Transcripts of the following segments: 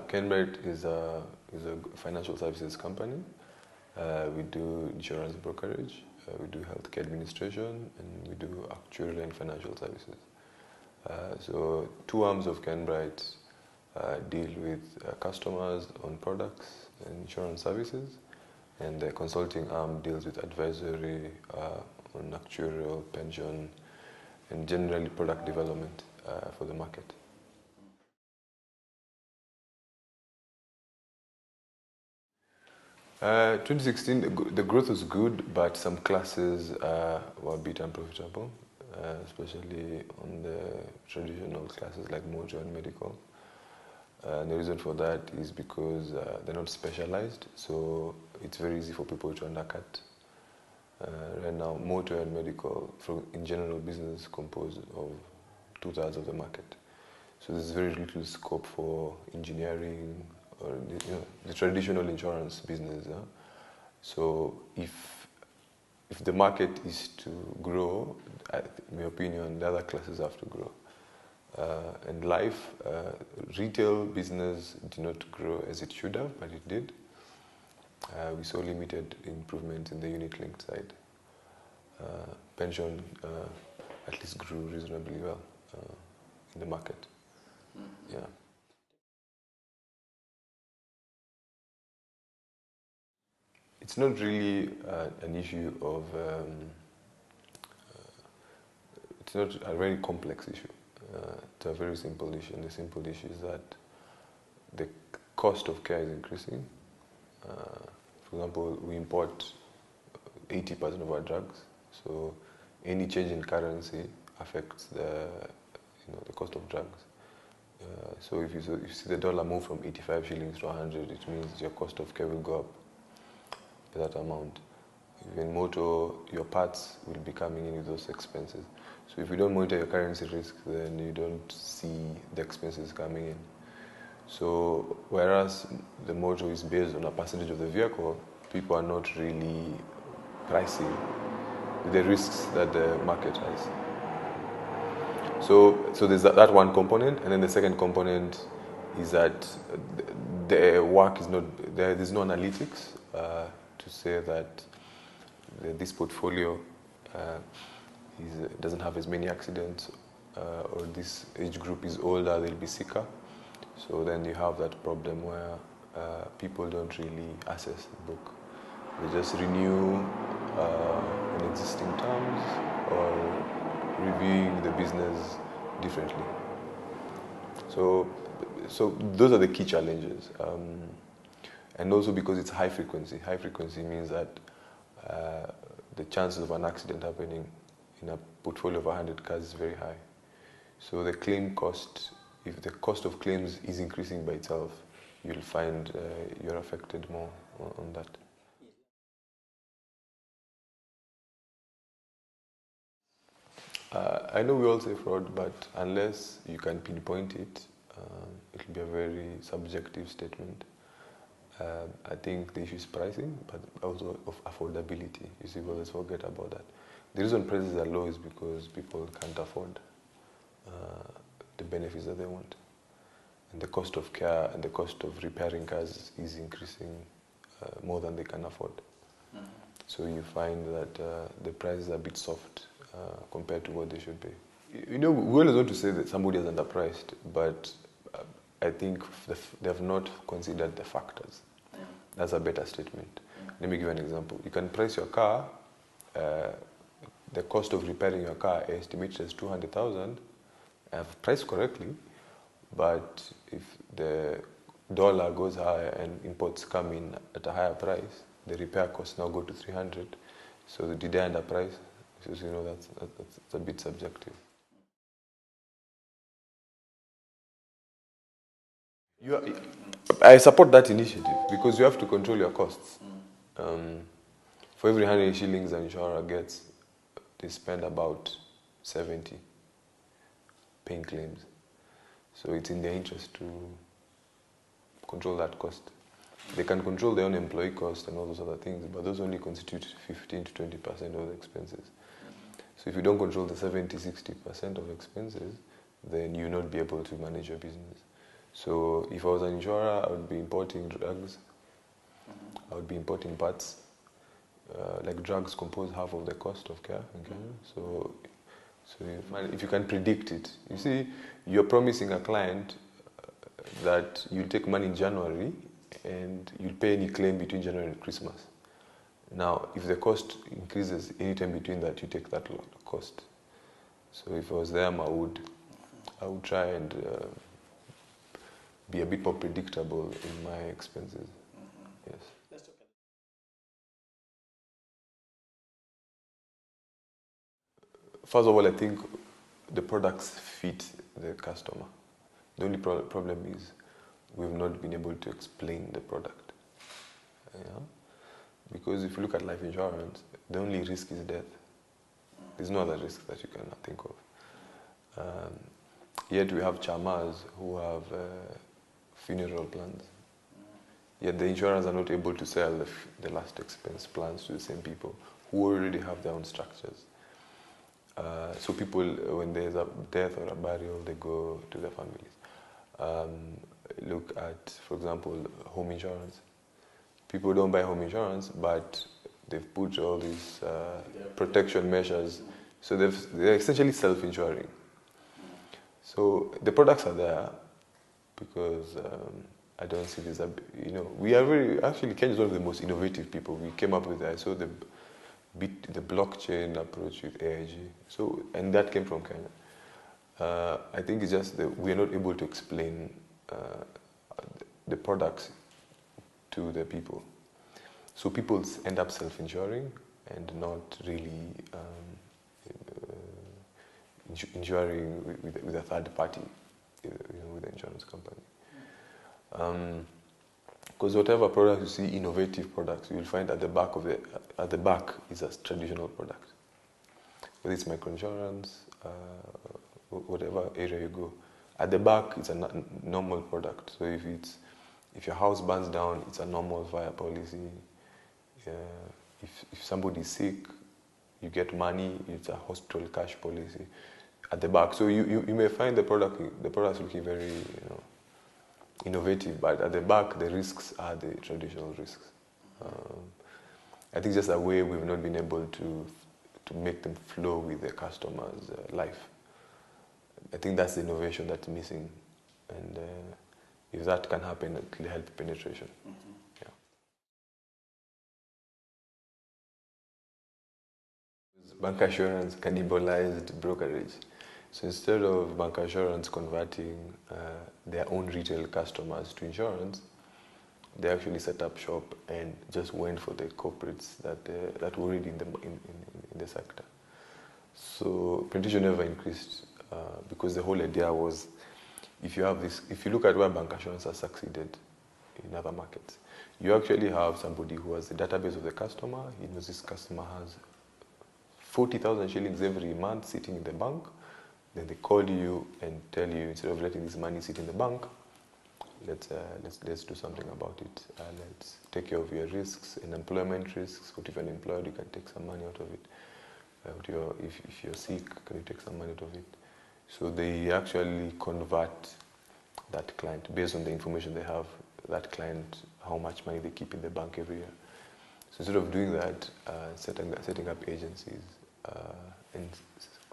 Kenbright is a financial services company. We do insurance brokerage, we do healthcare administration, and we do actuarial and financial services. So two arms of Kenbright deal with customers on products and insurance services, and the consulting arm deals with advisory on actuarial, pension, and generally product development for the market. Uh, 2016, the growth was good, but some classes were a bit unprofitable, especially on the traditional classes like motor and medical. And the reason for that is because they're not specialized, so it's very easy for people to undercut. Right now, motor and medical, in general, business composed of 2/3 of the market. So there's very little scope for engineering or the traditional insurance business. So if the market is to grow, in my opinion, the other classes have to grow. And life, retail business did not grow as it should have, but it did. We saw limited improvement in the unit-linked side. Pension at least grew reasonably well in the market. Yeah. It's not really an issue of, it's not a very complex issue. It's a very simple issue, and the simple issue is that the cost of care is increasing. For example, we import 80% of our drugs, so any change in currency affects the cost of drugs. So if you see the dollar move from 85 shillings to 100, it means your cost of care will go up by that amount. Even motor, your parts will be coming in with those expenses. So if you don't monitor your currency risk, then you don't see the expenses coming in. So whereas the motor is based on a percentage of the vehicle, people are not really pricing the risks that the market has. So there's that one component, and then the second component is that the work is not there. There's no analytics to say that this portfolio doesn't have as many accidents, or this age group is older, they'll be sicker. So then you have that problem where people don't really assess the book. They just renew in existing terms or reviewing the business differently. So those are the key challenges. And also because it's high frequency. High frequency means that the chances of an accident happening in a portfolio of 100 cars is very high. So the claim cost, if the cost of claims is increasing by itself, you'll find you're affected more on that. I know we all say fraud, but unless you can pinpoint it, it'll be a very subjective statement. I think the issue is pricing, but also of affordability. You see, we always forget about that. The reason prices are low is because people can't afford the benefits that they want. And the cost of care and the cost of repairing cars is increasing more than they can afford. Mm-hmm. So you find that the prices are a bit soft compared to what they should be. We always want to say that somebody is underpriced, but I think they have not considered the factors. Yeah. That's a better statement. Yeah. Let me give you an example. You can price your car, the cost of repairing your car estimated as 200,000, I've priced correctly, but if the dollar goes higher and imports come in at a higher price, the repair costs now go to 300. So did they underprice? So that's a bit subjective. I support that initiative because you have to control your costs. For every 100 shillings an insurer gets, they spend about 70 paying claims. So it's in their interest to control that cost. They can control their own employee cost and all those other things, but those only constitute 15 to 20% of the expenses. So if you don't control the 70, 60% of expenses, then you'll not be able to manage your business. So if I was an insurer, I would be importing drugs. I would be importing parts. Like drugs compose half of the cost of care. Okay? So if you can predict it, you see, you're promising a client that you'll take money in January and you'll pay any claim between January and Christmas. Now, if the cost increases anytime between that, you take that cost. So if I was them, I would try and be a bit more predictable in my expenses. Yes. First of all, I think the products fit the customer. The only problem is we've not been able to explain the product. Yeah? Because if you look at life insurance, the only risk is death. There's no other risk that you cannot think of. Yet we have chamas who have funeral plans. Yet the insurers are not able to sell the last expense plans to the same people who already have their own structures. So people, when there's a death or a burial, they go to their families. Look at, for example, home insurance. People don't buy home insurance, but they've put all these protection measures. So they're essentially self-insuring. So the products are there because I don't see this. We are actually, Kenya is one of the most innovative people. We came up with that. So the blockchain approach with AIG. So, and that came from Kenya. I think it's just that we are not able to explain the products to the people. So people end up self-insuring and not really insuring with a third party, with the insurance company. Because whatever product you see, innovative products, you will find at the back is a traditional product. Whether it's microinsurance, whatever area you go, at the back it's a normal product. So if your house burns down, it's a normal fire policy. If somebody's sick, you get money, it's a hospital cash policy at the back. So you may find the products looking very innovative, but at the back the risks are the traditional risks. I think just a way we've not been able to make them flow with the customer's life. I think that's the innovation that's missing, and if that can happen, it will help penetration. Yeah. Bancassurance cannibalized brokerage. So instead of bancassurance converting their own retail customers to insurance, they actually set up shop and just went for the corporates that were already in the sector. So penetration never increased because the whole idea was, if you look at where bancassurance has succeeded in other markets, you actually have somebody who has the database of the customer. He knows this customer has 40,000 shillings every month sitting in the bank. Then they call you and tell you, instead of letting this money sit in the bank, let's do something about it. Let's take care of your risks and employment risks. What if you're unemployed? You can take some money out of it. If you're sick, can you take some money out of it? So they actually convert that client based on the information they have. That client, how much money they keep in the bank every year. So instead of doing that, setting up agencies and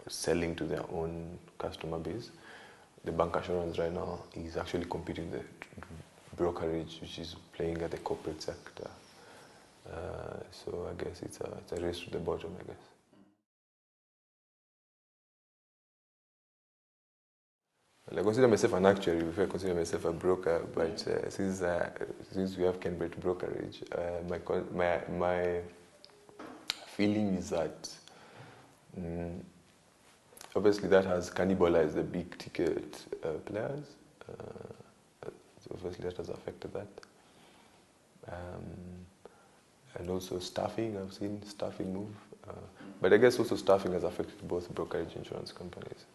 selling to their own customer base, the bancassurance right now is actually competing with the brokerage, which is playing at the corporate sector. So I guess it's a race to the bottom, I guess. I consider myself an actuary before I consider myself a broker, but since we have Kenbright brokerage, my feeling is that obviously that has cannibalized the big ticket players. Obviously that has affected that. And also staffing, I've seen staffing move. But I guess also staffing has affected both brokerage insurance companies.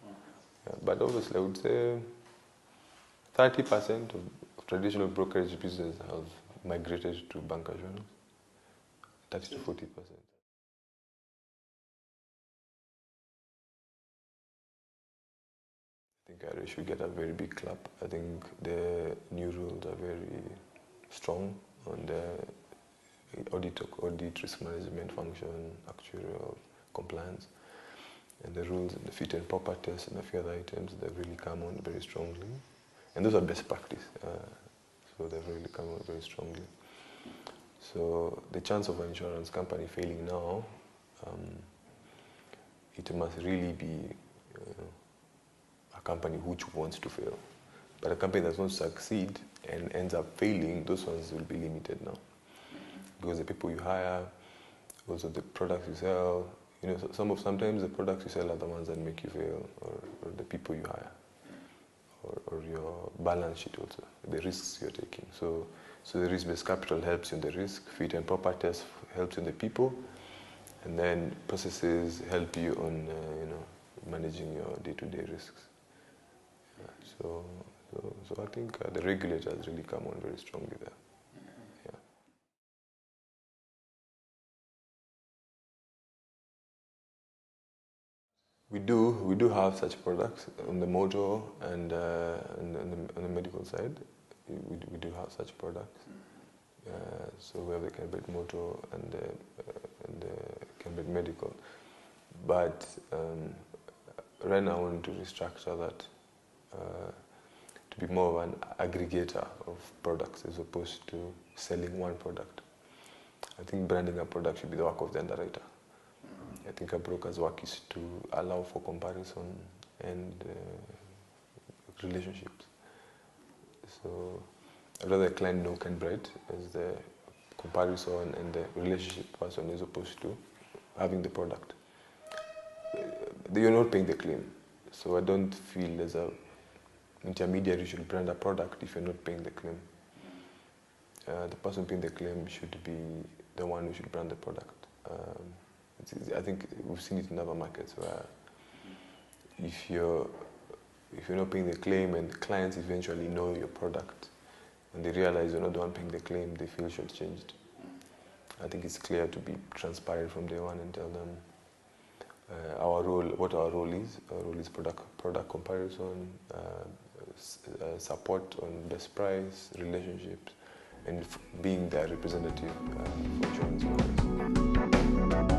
Yeah, but obviously I would say 30% of traditional brokerage business have migrated to bancassurance, 30 to 40%. I think I should get a very big clap. I think the new rules are very strong on the audit risk management function, actuarial compliance, and the rules and the fit and proper tests and a few other items that really come on very strongly. And those are best practice, so they've really come on very strongly. So the chance of an insurance company failing now, it must really be a company which wants to fail. But a company that wants to succeed and ends up failing, those ones will be limited now. Because the people you hire, also the products you sell, sometimes the products you sell are the ones that make you fail, or the people you hire, or your balance sheet also, the risks you're taking. So the risk-based capital helps you in the risk, fit and proper test helps you in the people, and then processes help you on managing your day-to-day risks. So I think the regulators really come on very strongly there. Yeah. We do have such products on the motor and on the medical side. We do have such products. So we have the Kenbright motor and the Kenbright medical. But right now I want to restructure that to be more of an aggregator of products as opposed to selling one product. I think branding a product should be the work of the underwriter. I think a broker's work is to allow for comparison and relationships. So I'd rather a client know Kenbright as the comparison and the relationship person as opposed to having the product. You're not paying the claim. So I don't feel as an intermediary should brand a product if you're not paying the claim. The person paying the claim should be the one who should brand the product. I think we've seen it in other markets where if you're not paying the claim and the clients eventually know your product and they realize you're not the one paying the claim, they feel shortchanged. I think it's clear to be transparent from day one and tell them what our role is. Our role is product comparison, support on best price, relationships, and being their representative for insurance companies.